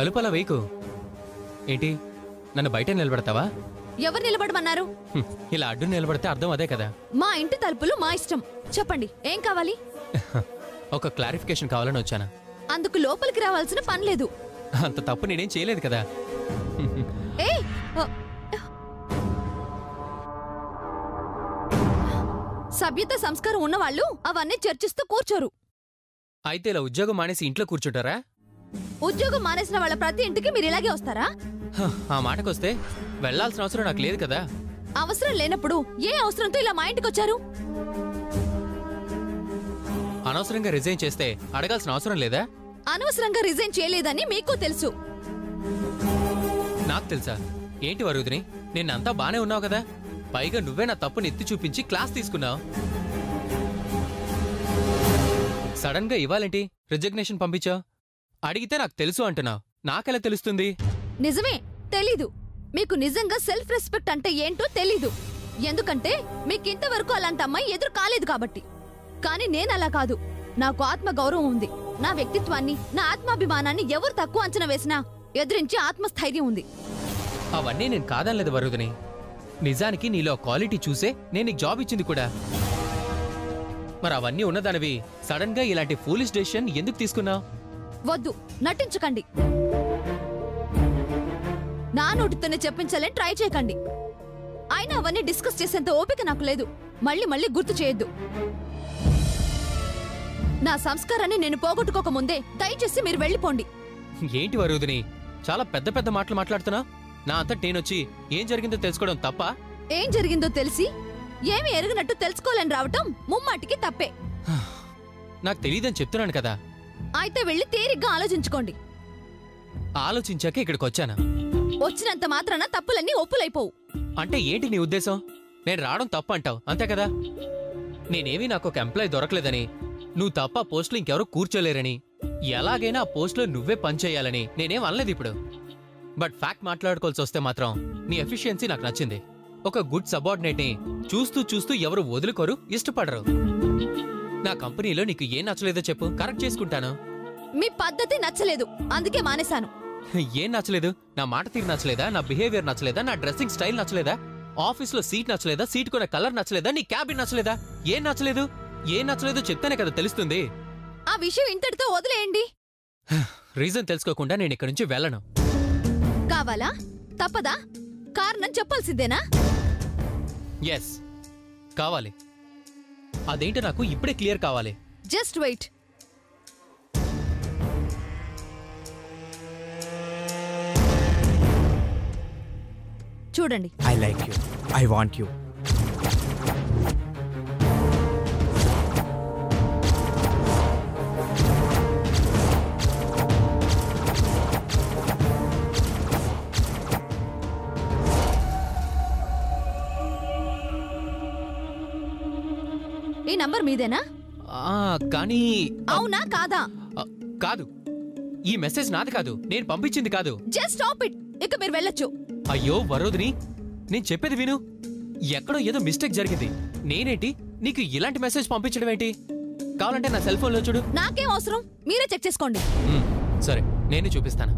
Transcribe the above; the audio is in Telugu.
తలుపలా వేయకు. ఏంటి, నన్ను బయట నిలబడతావా? ఎవరు నిలబడమన్నారు? ఇలా అడ్డు నిలబడితే అర్థం అదే కదా. మా ఇంటి తలుపులు మా ఇష్టం. చెప్పండి, ఏం కావాలి? ఒక క్లారిఫికేషన్ కావాలని వచ్చానా. అందుకు లోపలికి రావాల్సిన పని లేదు. అంత తప్పు నేనేం చేయలేదు కదా. ఏయ్, సభ్యత సంస్కారం ఉన్నవాళ్ళు అవన్నీ చర్చిస్తూ కూర్చోరు. అయితే ఇలా ఉద్యోగం మానేసి ఇంట్లో కూర్చుంటారా? ఉద్యోగం మానేసిన వాళ్ళ ప్రతి ఇంటికి మీరు ఇలాగే వస్తారా? ఆ మాటకొస్తే వెళ్లాల్సిన అవసరం నాకు లేదు కదా. అవసరం లేనప్పుడు ఏ అవసరంతో ఇలా మా ఇంటికి వచ్చారు? అనవసరంగా రిజైన్ చేస్తే అడగాల్సిన అవసరం లేదా? అనవసరంగా రిజైన్ చేయలేదని మీకు తెలుసు. నాకు తెలుసా? ఏంటి వరుదిని, నిన్నంతా బానే ఉన్నావు కదా. పైగా నువ్వే నా తప్పుని ఎత్తి చూపించి క్లాస్ తీసుకున్నావు. సడన్ గా ఇవ్వాలేంటి రిజిగ్నేషన్ పంపించావు? అడిగితే నాకు తెలుసు అంటున్నావు. నాకెలా తెలుస్తుంది? నిజమే, తెలీదు. మీకు నిజంగా సెల్ఫ్ రెస్పెక్ట్ అంటే ఏంటో తెలీదు. ఎందుకంటే మీకింతవరకు అలాంటి అమ్మాయి ఎదురు కాలేదు కాబట్టి. కానీ నేనలా కాదు. నాకు ఆత్మ గౌరవం ఉంది. నా వ్యక్తిత్వాన్ని, నా ఆత్మాభిమానాన్ని ఎవరు తక్కువ అంచనా వేసినా ఎదిరించి ఆత్మస్థైర్యం ఉంది. అవన్నీ నేను కాదనలేదు వరుదిని. నిజానికి నీలో క్వాలిటీ చూసే నేను నీకు జాబ్ ఇచ్చింది కూడా. మరి అవన్నీ ఉన్నదానివి సడన్ గా ఇలాంటి ఫూలిష్ డెసిషన్ ఎందుకు తీసుకున్నావు? వద్దు, నటించకండి. నా నోటితోనే చెప్పించాలని ట్రై చేయకండి. అయినా అవన్నీ డిస్కస్ చేసేంత ఓపిక నాకు లేదు. మళ్ళీ మళ్ళీ గుర్తు చేయొద్దు. నా సంస్కారాన్ని నేను పోగొట్టుకోకముందే దయచేసి మీరు వెళ్ళిపోండి. ఏంటి వరుదిని, చాలా పెద్ద పెద్ద మాటలు మాట్లాడుతున్నావు. నా అంతటి నేనొచ్చి ఏం జరిగిందో తెలుసుకోవడం తప్ప? ఏం జరిగిందో తెలిసి ఏమి ఎరగనట్టు తెలుసుకోవాలని రావటం ముమ్మాటికి తప్పే. నాకు తెలియదని చెప్తున్నాను కదా. అయితే వెళ్ళి తేరిగ్గా ఆలోచించుకోండి. ఆలోచించాక ఇక్కడికి వచ్చానా? వచ్చినంత మాత్రాన తప్పులన్నీ ఒప్పులైపోవు. అంటే ఏంటి నీ ఉద్దేశం? నేను రావడం తప్పు అంటావు అంతే కదా. నేనేమీ నాకు ఒక ఎంప్లాయ్ దొరకలేదని, నువ్వు తప్ప పోస్టులు ఇంకెవరూ కూర్చోలేరని, ఎలాగైనా ఆ పోస్టులో నువ్వే పనిచేయాలని నేనేం అనలేదు ఇప్పుడు. బట్ ఫ్యాక్ట్ మాట్లాడుకోవాల్సి వస్తే మాత్రం నీ ఎఫిషియన్సీ నాకు నచ్చింది. ఒక గుడ్ సబార్డినేట్ ని చూస్తూ చూస్తూ ఎవరు వదులుకోరు, ఇష్టపడరు. నా కంపెనీలో నీకు ఏం నచ్చలేదో చెప్పు, కరెక్ట్ చేసుకుంటాను. మీ పద్ధతి నచ్చలేదు, అందుకే మానేశాను. ఏం నచ్చలేదు? నా మాట తీరు నచ్చలేదా? నా బిహేవియర్ నచ్చలేదా? నా డ్రెస్సింగ్ స్టైల్ నచ్చలేదా? ఆఫీస్లో సీట్ నచ్చలేదా? సీట్ కొనే కలర్ నచ్చలేదా? నీ క్యాబిన్ నచ్చలేదా? ఏం నచ్చలేదు? ఏం నచ్చలేదో చెప్తేనే కదా తెలుస్తుంది. ఆ విషయం ఇంతటితో వదిలేయండి. రీజన్ తెలుసుకోకుండా నేను ఇక్కడి నుంచి వెళ్ళను. కావాలా? తప్పదా? కారణం చెప్పాల్సిందేనా? ఎస్, కావాలి. అదేంటో నాకు ఇప్పుడే క్లియర్ కావాలి. Just wait. చూడండి. I like you. I want you. ఈ నంబర్ మీదేనా? కానీ అవునా కాదా? కాదు, ఈ మెసేజ్ నాది కాదు, నేను పంపించింది కాదు. Just stop it. ఇక మీరు వెళ్ళొచ్చు. అయ్యో వరోధిని, నేను చెప్పేది విను. ఎక్కడో ఏదో మిస్టేక్ జరిగింది. నేనేంటి నీకు ఇలాంటి మెసేజ్ పంపించడం ఏంటి? కావాలంటే నా సెల్ ఫోన్లో చూడు. నాకేం అవసరం, మీరే చెక్ చేసుకోండి. సరే, నేను చూపిస్తాను.